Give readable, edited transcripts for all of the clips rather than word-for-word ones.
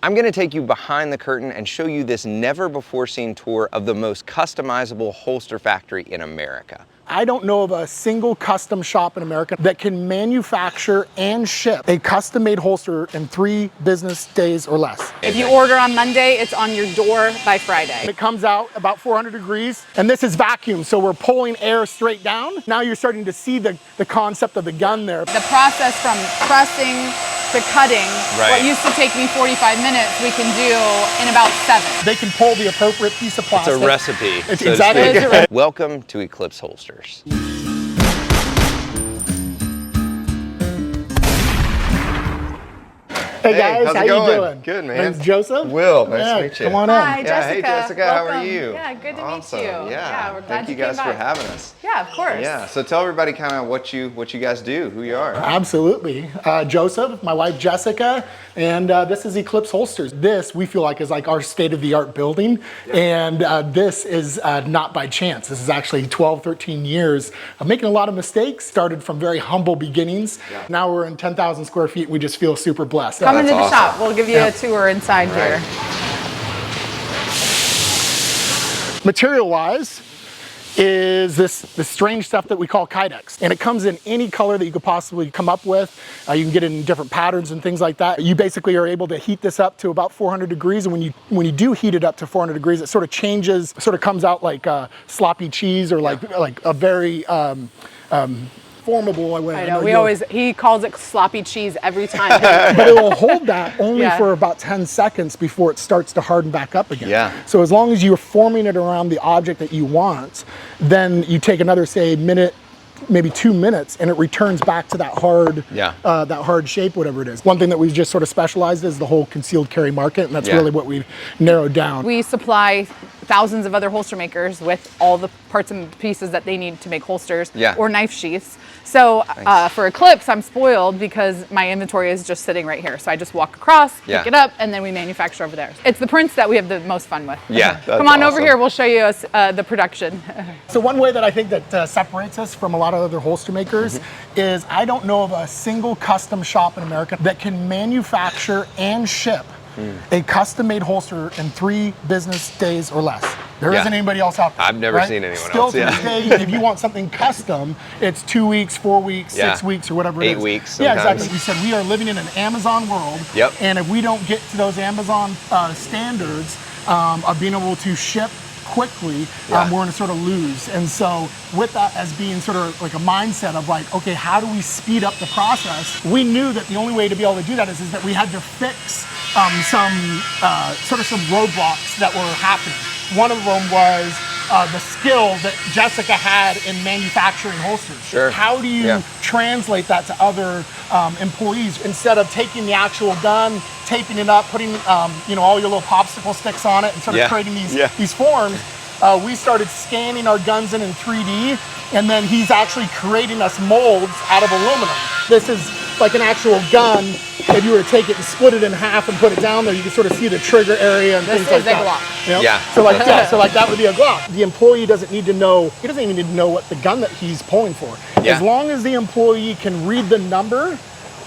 I'm going to take you behind the curtain and show you this never-before-seen tour of the most customizable holster factory in America. I don't know of a single custom shop in America that can manufacture and ship a custom-made holster in 3 business days or less. If you order on Monday, it's on your door by Friday. It comes out about 400 degrees, and this is vacuum, so we're pulling air straight down. Now you're starting to see the concept of the gun there. The process from pressing to cutting, what used to take me 45 minutes, we can do in about 7. They can pull the appropriate piece of plastic. It's a recipe. It's exactly. Welcome to Eclipse Holsters. Hey guys, how's how it going? you doing? Good, man. Name's Joseph. Will, nice to meet you. Come on in. Hi, Jessica. Hey Jessica, how are Welcome. you? Yeah, good to Awesome. meet you. Yeah, we're glad thank you came guys by. for having us. Yeah, of course. Yeah, so tell everybody kind of what you guys do, who you are. Absolutely. Joseph, my wife Jessica, and this is Eclipse Holsters. This we feel like is like our state-of-the-art building, and this is not by chance. This is actually 12, 13 years of making a lot of mistakes. Started from very humble beginnings. Yeah. Now we're in 10,000 square feet. We just feel super blessed. Come into the awesome. shop. We'll give you a tour inside here. Material-wise, is this strange stuff that we call Kydex. And it comes in any color that you could possibly come up with. You can get it in different patterns and things like that. You basically are able to heat this up to about 400 degrees. And when you do heat it up to 400 degrees, it sort of changes, sort of comes out like sloppy cheese or like a very formable way. I know, he calls it sloppy cheese every time. But it will hold that only for about 10 seconds before it starts to harden back up again. Yeah. So as long as you're forming it around the object that you want, then you take another, say, minute, maybe 2 minutes, and it returns back to that hard shape, whatever it is. One thing that we've just sort of specialized is the whole concealed carry market, and that's really what we've narrowed down. We supply thousands of other holster makers with all the parts and pieces that they need to make holsters or knife sheaths. So for Eclipse, I'm spoiled because my inventory is just sitting right here. So I just walk across, pick it up, and then we manufacture over there. It's the prints that we have the most fun with. Yeah, Come on over here, we'll show you the production. So one way that I think that separates us from a lot of other holster makers is I don't know of a single custom shop in America that can manufacture and ship a custom-made holster in 3 business days or less. There isn't anybody else out there. I've never seen anyone Still else. to this day, if you want something custom, it's 2 weeks, 4 weeks, 6 weeks, or whatever it is. 8 weeks Yeah, sometimes. exactly. We said we are living in an Amazon world, and if we don't get to those Amazon standards of being able to ship quickly, we're going to sort of lose. And so with that as being sort of like a mindset of like, okay, how do we speed up the process? We knew that the only way to be able to do that is that we had to fix some roadblocks that were happening. One of them was the skill that Jessica had in manufacturing holsters. Sure. How do you translate that to other employees instead of taking the actual gun, taping it up, putting all your little popsicle sticks on it, and sort of creating these forms? We started scanning our guns in 3D, and then he's actually creating us molds out of aluminum. This is like an actual gun. If you were to take it and split it in half and put it down there, you can sort of see the trigger area and things like that. Glock. You know? Yeah. So like that would be a Glock. The employee doesn't need to know. He doesn't even need to know what the gun that he's pulling for. As long as the employee can read the number,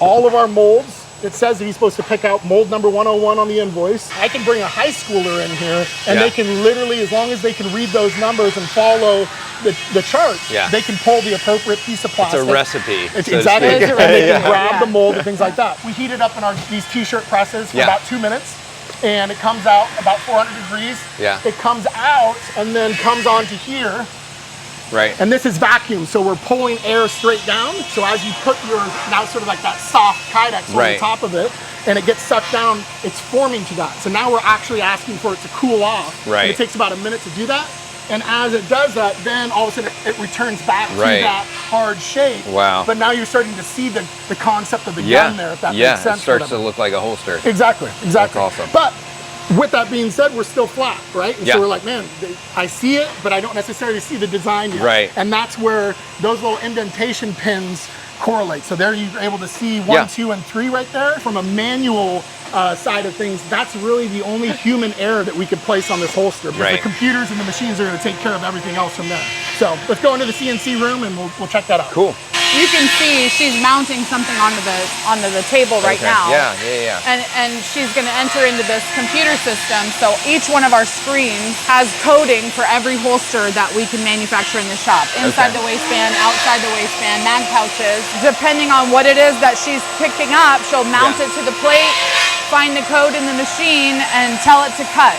all of our molds. It says that he's supposed to pick out mold number 101 on the invoice. I can bring a high schooler in here, and they can literally, as long as they can read those numbers and follow the chart, they can pull the appropriate piece of plastic. It's a recipe. It's exactly. And they can grab the mold and things like that. We heat it up in these t-shirt presses for about 2 minutes, and it comes out about 400 degrees. Yeah. It comes out and then comes onto here. Right. And this is vacuum, so we're pulling air straight down. So as you put now sort of like that soft Kydex on the top of it, and it gets sucked down, it's forming to that. So now we're actually asking for it to cool off. Right. And it takes about a minute to do that. And as it does that, then all of a sudden it returns back to that hard shape. Wow. But now you're starting to see the concept of the gun there, if that makes sense. It starts to look like a holster. Exactly. That's awesome. But with that being said, we're still flat, right? And so we're like, man, I see it, but I don't necessarily see the design yet. Right. And that's where those little indentation pins correlate. So there you're able to see 1, 2, and 3 right there. From a manual side of things, that's really the only human error that we could place on this holster, because the computers and the machines are going to take care of everything else from there. So let's go into the CNC room and we'll check that out. Cool. you can see she's mounting something onto the table right now. Yeah. And she's going to enter into this computer system. So each one of our screens has coding for every holster that we can manufacture in the shop. Inside the waistband, outside the waistband, mag pouches. Depending on what it is that she's picking up, she'll mount it to the plate, find the code in the machine, and tell it to cut.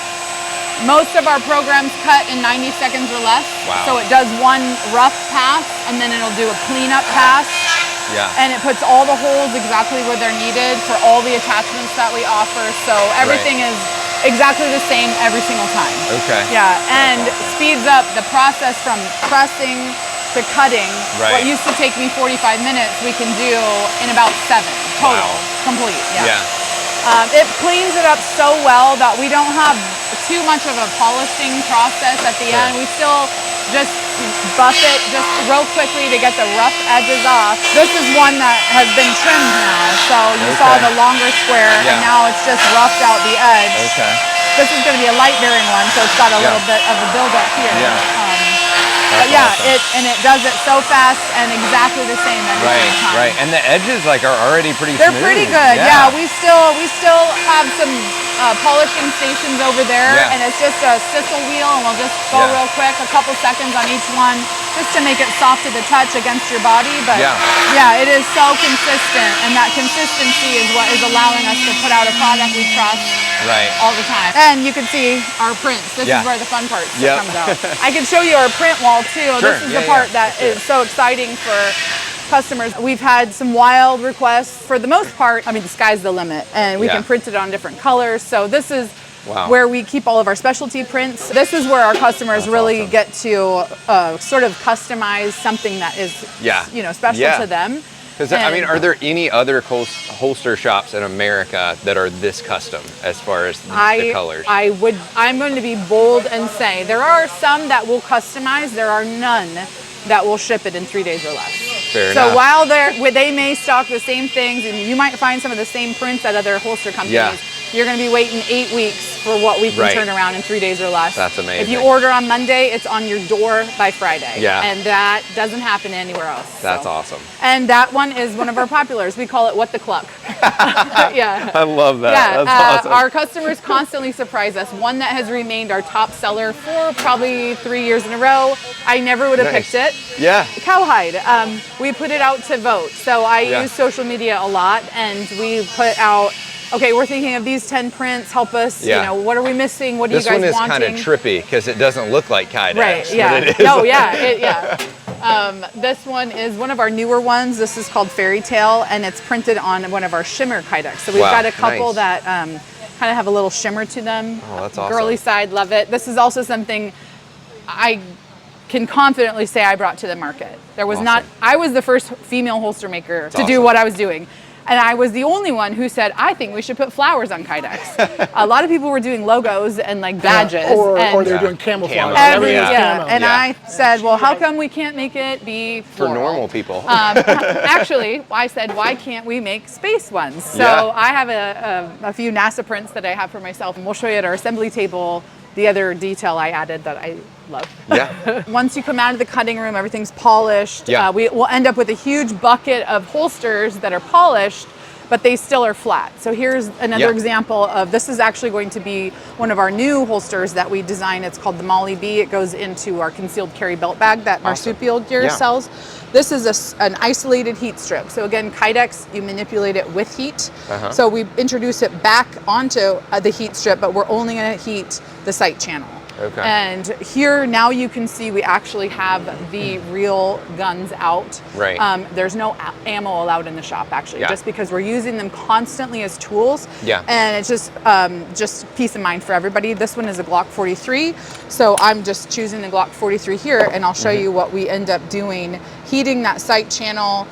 Most of our programs cut in 90 seconds or less. Wow. So it does one rough pass, and then it'll do a cleanup pass. Yeah. And it puts all the holes exactly where they're needed for all the attachments that we offer. So everything is exactly the same every single time. Okay. Yeah, and speeds up the process from pressing to cutting. What used to take me 45 minutes, we can do in about 7 total, complete. Yeah. It cleans it up so well that we don't have too much of a polishing process at the end. We still just buff it just real quickly to get the rough edges off. This is one that has been trimmed now. So you saw the longer square, and now it's just roughed out the edge. Okay. This is going to be a light bearing one, so it's got a little bit of a buildup here. But yeah, awesome. it does it so fast and exactly the same every single time. Right, and the edges like are already pretty They're smooth. pretty good. Yeah, we still have some polishing stations over there, and it's just a sisal wheel, and we'll just go real quick, a couple seconds on each one, just to make it soft to the touch against your body. But yeah, it is so consistent, and that consistency is what is allowing us to put out a product we trust all the time. And you can see our prints. This is where the fun part comes out. I can show you our print wall too. This is the part that is so exciting for customers. We've had some wild requests. For the most part, I mean, the sky's the limit, and we can print it on different colors. So this is where we keep all of our specialty prints. This is where our customers really get to sort of customize something that is special to them. Because I mean, are there any other holster shops in America that are this custom as far as the colors? I'm going to be bold and say there are some that will customize. There are none that will ship it in 3 days or less. Fair enough. So while they may stock the same things, and you might find some of the same prints at other holster companies, you're going to be waiting 8 weeks for what we can turn around in 3 days or less. That's amazing. If you order on Monday, it's on your door by Friday. Yeah. And that doesn't happen anywhere else. That's awesome. And that one is one of our populars. We call it What the Cluck. I love that. Yeah. That's awesome. Our customers constantly surprise us. One that has remained our top seller for probably 3 years in a row. I never would have picked it. Yeah. Cowhide. We put it out to vote. So I use social media a lot, and we put out, okay, we're thinking of these 10 prints, help us, you know, what are we missing? What are you guys wanting? This one is kind of trippy because it doesn't look like Kydex. Right, yeah. No, this one is one of our newer ones. This is called Fairy Tale, and it's printed on one of our shimmer Kydex. So we've got a couple that kind of have a little shimmer to them. Oh, that's awesome. Girly side, love it. This is also something I can confidently say I brought to the market. There was I was the first female holster maker to do what I was doing. And I was the only one who said, I think we should put flowers on Kydex. A lot of people were doing logos and like badges. Or they were doing camouflage. And I said, well, how come we can't make it be floral? For normal people. Actually, I said, why can't we make space ones? So I have a few NASA prints that I have for myself, and we'll show you at our assembly table the other detail I added that I love. Yeah. Once you come out of the cutting room, everything's polished. We will end up with a huge bucket of holsters that are polished, but they still are flat. So here's another example of, this is actually going to be one of our new holsters that we designed. It's called the Molly B. It goes into our concealed carry belt bag that Marsupial Gear sells. This is an isolated heat strip. So again, Kydex, you manipulate it with heat. So we introduce it back onto the heat strip, but we're only gonna heat the sight channel. Okay. And here now you can see we actually have the real guns out. Right. There's no ammo allowed in the shop actually, just because we're using them constantly as tools. Yeah. And it's just peace of mind for everybody. This one is a Glock 43, so I'm just choosing the Glock 43 here, and I'll show you what we end up doing, heating that sight channel.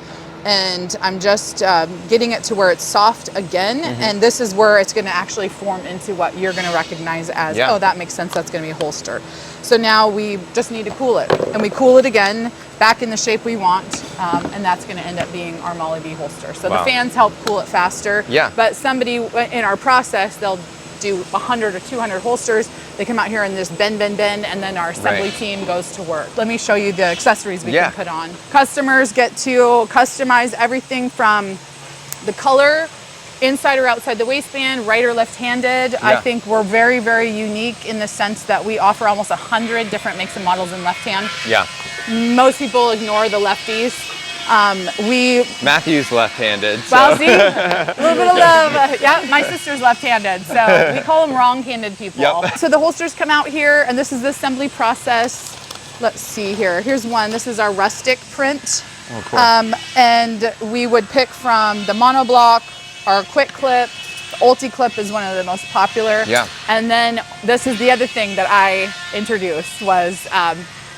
And I'm just getting it to where it's soft again. And this is where it's gonna actually form into what you're gonna recognize as, oh, that makes sense, that's gonna be a holster. So now we just need to cool it. And we cool it again, back in the shape we want, and that's gonna end up being our Molly B holster. So the fans help cool it faster, but somebody in our process, they'll do 100 or 200 holsters. They come out here and just bend, and then our assembly team goes to work. Let me show you the accessories we can put on. Customers get to customize everything from the color, inside or outside the waistband, right or left-handed. I think we're very, very unique in the sense that we offer almost 100 different makes and models in left hand. Yeah. Most people ignore the lefties. Matthew's left-handed. So. Well, see, a little bit of love. Yeah, my sister's left-handed, so we call them wrong-handed people. Yep. So the holsters come out here, and this is the assembly process. Let's see here. Here's one. This is our rustic print. Oh, cool. And we would pick from the monoblock, our quick clip. The ulti clip is one of the most popular. Yeah. And then this is the other thing that I introduced was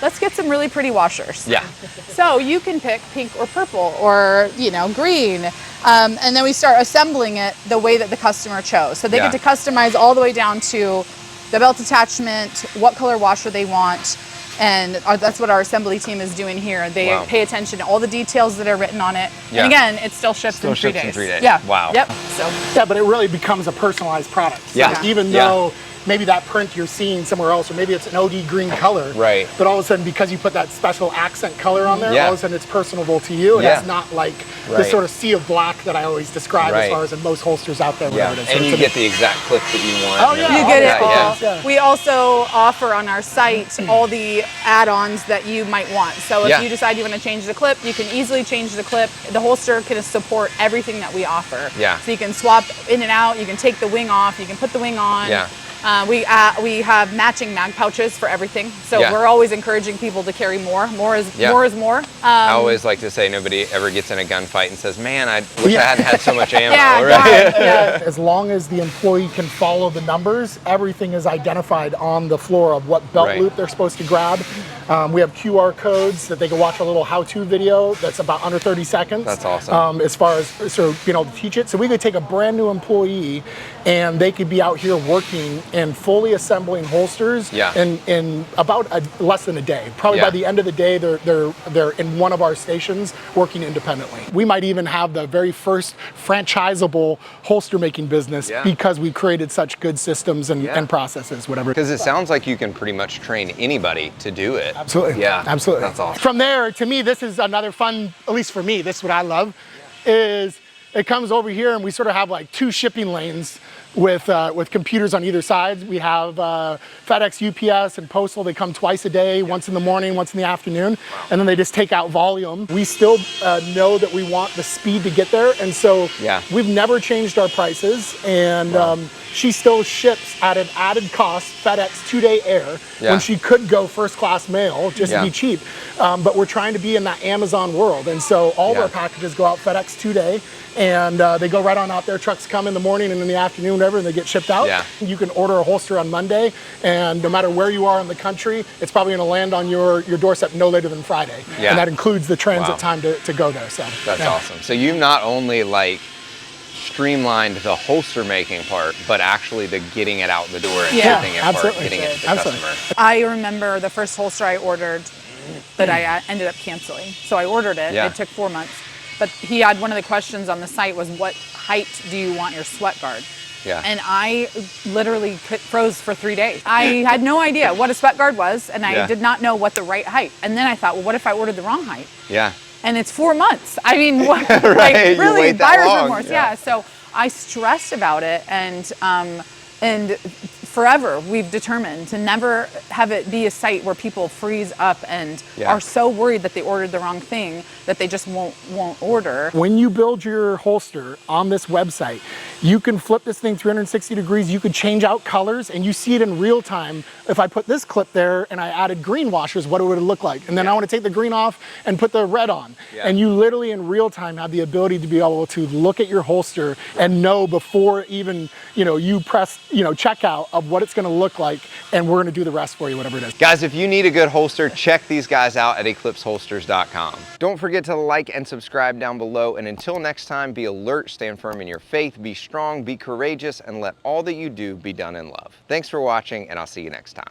let's get some really pretty washers. Yeah. So you can pick pink or purple or, you know, green. And then we start assembling it the way that the customer chose. So they get to customize all the way down to the belt attachment, what color washer they want. And that's what our assembly team is doing here. They pay attention to all the details that are written on it. And again, it still ships in 3 days. In 3 days. Yeah. Wow. Yep. So. Yeah, but it really becomes a personalized product. So Yeah. even though maybe that print you're seeing somewhere else, or maybe it's an OD green color. Right. But all of a sudden, because you put that special accent color on there, all of a sudden it's personable to you. And it's not like this sort of sea of black that I always describe as far as in most holsters out there. Yeah. It is. And you get the exact clip that you want. Oh, yeah. You get it all. Yeah. We also offer on our site all the add-ons that you might want. So if you decide you want to change the clip, you can easily change the clip. The holster can support everything that we offer. Yeah. So you can swap in and out. You can take the wing off. You can put the wing on. Yeah. We have matching mag pouches for everything. So we're always encouraging people to carry more. More is more. I always like to say nobody ever gets in a gunfight and says, man, I wish I hadn't had so much ammo. As long as the employee can follow the numbers, everything is identified on the floor of what belt loop they're supposed to grab. We have QR codes that they can watch a little how-to video that's about under 30 seconds. That's awesome. As far as being able to teach it. So we could take a brand new employee and they could be out here working and fully assembling holsters in about less than a day. Probably by the end of the day, they're in one of our stations working independently. We might even have the very first franchisable holster making business because we created such good systems and processes, whatever. Because it sounds like you can pretty much train anybody to do it. Absolutely. Yeah. Absolutely. That's awesome. From there, to me, this is another fun, at least for me, this is what I love, is it comes over here and we sort of have like 2 shipping lanes with computers on either side. We have FedEx, UPS, and Postal. They come twice a day, once in the morning, once in the afternoon, and then they just take out volume. We still know that we want the speed to get there, and so we've never changed our prices, and she still ships at an added cost, FedEx 2-day air, when she could go first class mail just to be cheap. But we're trying to be in that Amazon world, and so all of our packages go out FedEx 2-day, and they go right on out there. Trucks come in the morning and in the afternoon, whatever, and they get shipped out. You can order a holster on Monday, and no matter where you are in the country, it's probably going to land on your doorstep no later than Friday. And that includes the transit time to go there. So that's awesome. So you've not only like streamlined the holster making part, but actually the getting it out the door and shipping it part, getting it to the customer. I remember the first holster I ordered that I ended up canceling. So I ordered it. It took 4 months. But he had one of the questions on the site was, what height do you want your sweat guard? And I literally froze for 3 days. I had no idea what a sweat guard was, and I did not know what the right height. And then I thought, well, what if I ordered the wrong height? And it's 4 months. I mean, what, like really, buyer's remorse. So I stressed about it, and forever we've determined to never have it be a site where people freeze up and are so worried that they ordered the wrong thing that they just won't order. When you build your holster on this website, you can flip this thing 360 degrees, you could change out colors, and you see it in real time. If I put this clip there and I added green washers, what would it look like? And then I want to take the green off and put the red on. And you literally in real time have the ability to be able to look at your holster and know before even, you press, checkout of what it's going to look like, and we're going to do the rest for you, whatever it is. Guys, if you need a good holster, check these guys out at eclipseholsters.com. Don't forget to like and subscribe down below, and until next time, be alert, stand firm in your faith, be strong, be courageous, and let all that you do be done in love. Thanks for watching, and I'll see you next time.